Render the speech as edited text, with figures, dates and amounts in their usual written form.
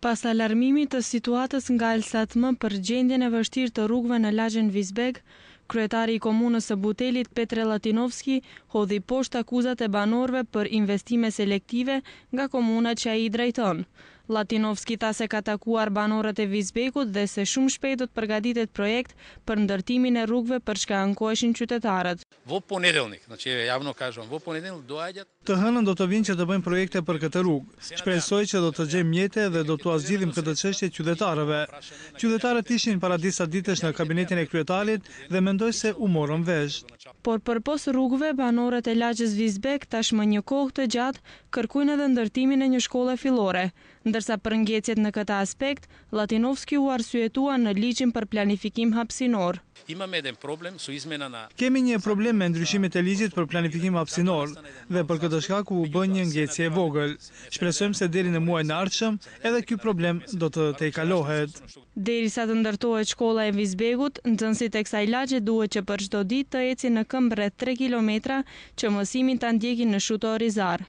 Pas alarmimit të situatës nga Elsatmë për gjendjen e vështirë të rrugëve në lagjen Vizbek, kryetari i komunës së Butelit Petre Latinovski hodhi poshtë akuzat e banorëve për investime selektive nga komuna që ai i drejton. Latinovski tha se ka takuar banorët e Vizbekut dhe se shumë shpejt do të përgatitet projekt për ndërtimin e rrugëve për çka ankoheshin qytetarët. Të hënën do të vinë që të bëjmë projekte për këtë rrugë. Shpresoj që do të gjejmë mjete dhe do t'u zgjidhim këtë çështje qytetarëve. Qytetarët ishin para disa ditësh në kabinetin e kryetarit dhe mendoj se u morën vesh. Por përpos rrugëve, banorët e lagjes Vizbek tashmë një kohë të gjatë kërkojnë edhe ndërtimin e një shkolle fillore, ndërsa për ngjecjet në këtë aspekt, Latinovski u arsyetua në ligjin për planifikim hapësinor. Kemi një problem me ndryshimet e ligjit për planifikim hapësinor dhe për këtë shkak u bën një ngjecje e vogël. Shpresojmë se deri në muajin e ardhshëm edhe ky problem do të tejkalohet. Derisa të ndërtohet shkolla e Vizbekut, nxënësit e kësaj lagje duhet që për çdo ditë të ecin në këmbë rreth 3 kilometra që mësimin ta ndjekin në Shuto Orizar.